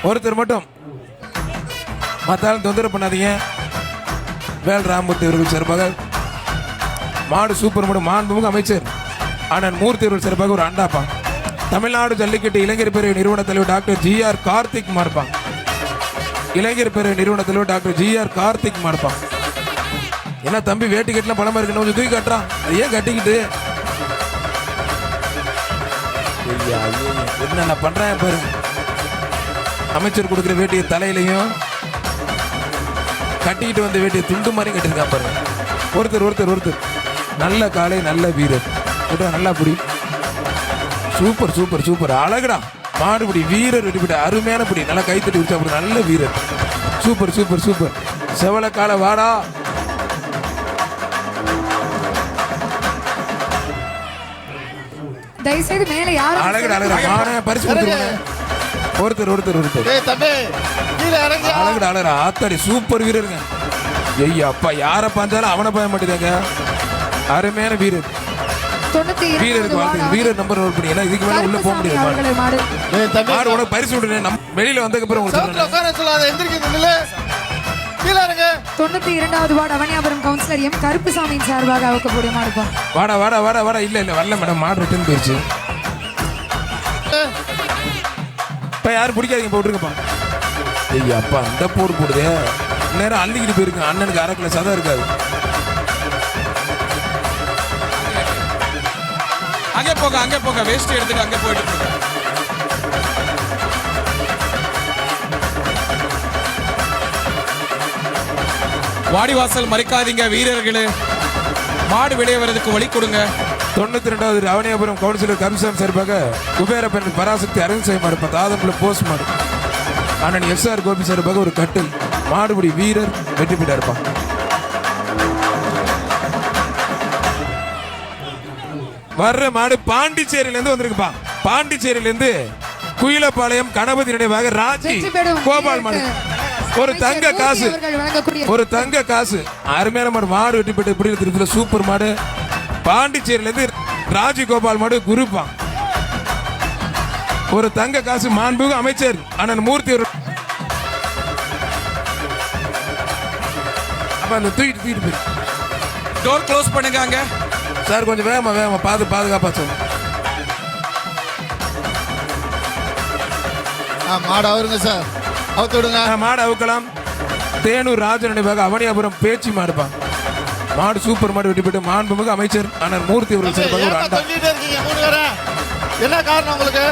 ஒருத்தர் மட்டும் மத்தாலும் தொந்தரவு பண்ணாதீங்க. வேல் ராமூர்த்தி அவர்கள் சிறப்பாக மாடு சூப்பர் மாடு மாண்புமிகு அமைச்சர் அண்ணன் மூர்த்தி அவர்கள் சிறப்பாக ஒரு அண்டாப்பா. தமிழ்நாடு ஜல்லிக்கட்டு இளைஞர் பேரவை நிறுவன தலைவர் டாக்டர் ஜி.ஆர். கார்த்திக் மார்பாங்க. இளைஞர் பேரவை நிறுவன தலைவர் டாக்டர் ஜி.ஆர். கார்த்திக் மார்பாங்க. என்ன தம்பி வேட்டி கட்டலாம் பணமா இருக்கு, கொஞ்சம் தூக்கி கட்டுறான், அது ஏன் கட்டிக்கிட்டு என்ன நான் பண்றேன் பாருங்க. அமைச்சர் கொடுக்குற வேட்டியை தலையிலையும் கட்டிக்கிட்டு வந்த வேட்டியை துண்டு மாதிரி கட்டிருக்கா பாருங்க. ஒருத்தர் ஒருத்தர் ஒருத்தர் நல்ல காலை நல்ல வீரர் நல்லா புடி. சூப்பர் சூப்பர் சூப்பர் அழகுடா மாடுபிடி வீரர் வெட்டிப்பிட்ட அருமையான பிடி, நல்லா கைத்தட்டி விடுச்சா அப்படி நல்ல வீரர். சூப்பர் சூப்பர் சூப்பர் செவல கால வாடா. தயவுசெய்து மேல யாரும் அழகுடா அழகுடா மாட பரிசு கொடுத்துருவாங்க. ஒருத்தர் ஒருத்தர் ஒருத்தர் அழகுடா அழகுடா ஆத்தாடி சூப்பர் வீரருங்க. ஐயா அப்பா யாரை பார்த்தாலும் அவனை பார்க்க மாட்டேங்க. அருமையான வீரர் வீரருக்கு வாழ்த்து. வீரர் நம்பர் நோட் பண்ணி, ஏன்னா இதுக்கு மேல உள்ள போக முடியாது. மாடு உனக்கு பரிசு விடுறேன், வெளியில வந்ததுக்கு அப்புறம் 92வது வார்டு அவனியாபுரம் கவுன்சிலர் எம் கருப்புசாமியின் சார்பாக அவுக்கக்கூடிய மாடுப்பா. வாடா வாடா வாடா வாடா. இல்ல இல்ல வரல மேடம், மாடு ரிட்டர்ன் போயிடுச்சு. இப்ப யாரும் பிடிக்காதீங்க போட்டுருங்கப்பா. ஐயா அப்பா இந்த போர் போடுதே நேரம் அள்ளிக்கிட்டு போயிருக்கு. அண்ணனுக்கு அரை கிலோ சதம் இருக்காது. அங்கே போங்க வேஸ்ட் எடுத்துட்டு அங்கே போயிட்டு வாடிவாசல் மறைக்காதீங்க வீரர்களே, மாடு வெளியே வர்றதுக்கு வழி கொடுங்க. 92வது அவனியாபுரம் கவுன்சிலர் கருசாமி சார்பாக குபேரப்பன் பராசக்தி அரங்கு செய்ய மாடு தாதம்புல போஸ்ட் மாடு அண்ணன் எஸ்.ஆர். கோபி சார்பாக ஒரு கட்டில் மாடுபிடி வீரர் வெற்றி பெற்றா இருப்பான். வர்ற மாடு பாண்டிச்சேரியில இருந்து வந்திருக்குப்பா. பாண்டிச்சேரியில இருந்து குயிலப்பாளையம் கணபதி நினைவாக ராஜி கோபால் மாடு ஒரு தங்க காசு, ஒரு தங்க காசு. அருமையான மாடு மாடு வெற்றி பெற்று இப்படி திருப்பதில சூப்பர் மாடு. பாண்டிச்சேரியில இருந்து ராஜி கோபால் மாடு குருப்பா ஒரு தங்க காசு. மாண்புமிகு அமைச்சர் அண்ணன் மூர்த்தி அப்ப அந்த தூக்கிட்டு போய் டோர் க்ளோஸ் பண்ணுங்க. அங்க சார் கொஞ்சம் வேகமா வேகமா பாதுகாப்பா சொல்லுங்க. மாடு அவருங்க சார், அவுத்து விடுங்க. மாடு அவுக்கலாம். தேனூர் ராஜ நினைவாக அவனியாபுரம் பேச்சு மாடுப்பா. மாடு சூப்பர் மாடு வெட்டி போட்டு மாண்புமிகு அமைச்சர் அண்ணன் மூர்த்தி அவர்கள் சார்பாக ஒரு அண்டா. என்ன காரணம் உங்களுக்கு?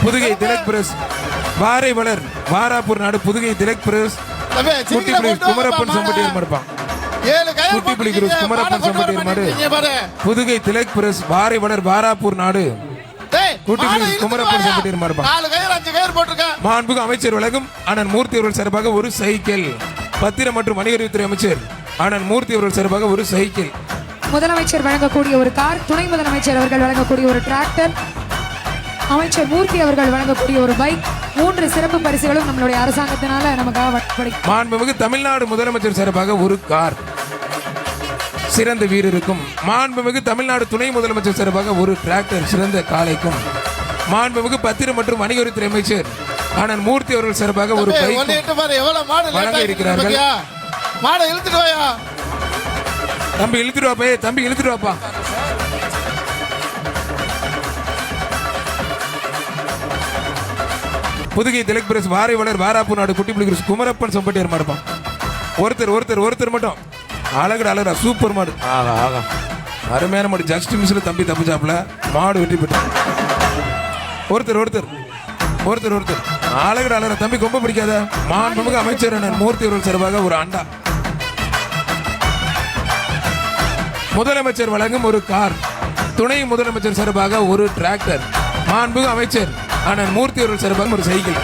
புதுகை திலக் பிரஸ் வாரை வளர் வாராப்பூர் நாடு புதுகை திலக் பிரஸ் குமரப்பன் சம்பட்டியர் மாடுப்பான். குட்டிப்புலி குரூஸ் குமரப்பன் சம்பட்டியர் மாடு புதுகை திலக் பிரஸ் வாரை வளர் வாராப்பூர் நாடு குட்டிப்புலி குமரப்பன் சம்பட்டியர் மாடுப்பான். மாண்புமிகு அமைச்சர் வழங்கும் அண்ணன் மூர்த்தி அவர்கள் சார்பாக ஒரு சைக்கிள். பத்திரம் மற்றும் வணிகத்துறை அமைச்சர் அண்ணன் மூர்த்தி அவர்கள் சார்பாக ஒரு சைக்கிள். முதலமைச்சர் வழங்கக்கூடிய ஒரு கார், துணை முதலமைச்சர் அவர்கள் வழங்கக்கூடிய ஒரு டிராக்டர், அமைச்சர் மூர்த்தி அவர்கள் வழங்கக்கூடிய ஒரு பைக், 3 சிறப்பு பரிசுகளும் நம்மளுடைய அரசாங்கத்தினால நமக்காக. மாண்புமிகு தமிழ்நாடு முதலமைச்சர் சார்பாக ஒரு கார் சிறந்த வீரருக்கும், மாண்புமிகு தமிழ்நாடு துணை முதலமைச்சர் சார்பாக ஒரு டிராக்டர் சிறந்த காளைக்கும், மாண்புமிகு பத்திரம் மற்றும் வணிகத்துறை அமைச்சர் அண்ணன் மூர்த்தி அவர்கள் சார்பாக ஒரு பைக் வழங்க இருக்கிறார்கள். மாடை இழுத்துட்டு வாயா தம்பி, இழுத்துட்டு வாப்பா. தம்பி இழுத்துட்டு வாப்பா. புதுகை திலக் பிரஸ் வாரை வளர் வாராப்பூர் நாடு குட்டிப்புலி குரூஸ் குமரப்பன் சம்பட்டியர் மாடுப்பான். ஒருத்தர் ஒருத்தர் ஒருத்தர் மட்டும் அழகுடா அழகுடா சூப்பர் மாடு. ஆகா ஆகா அருமையான மாடு. ஜஸ்ட் மிஸ்ல தம்பி தப்பிச்சாப்ல மாடு வெற்றி பெற்றான். ஒருத்தர் ஒருத்தர் ஒருத்தர் ஒருத்தர் அழகுடா அழகுடா தம்பி கொம்ப பிடிக்காத. மாண்புமிகு அமைச்சர் அண்ணன் மூர்த்தி அவர்கள் சார்பாக ஒரு அண்டா. முதலமைச்சர் வழங்கும் ஒரு கார், துணை முதலமைச்சர் சார்பாக ஒரு டிராக்டர், மாண்புமிகு அமைச்சர் அண்ணன் மூர்த்தி அவர்கள் சார்பாக ஒரு சைக்கிள்.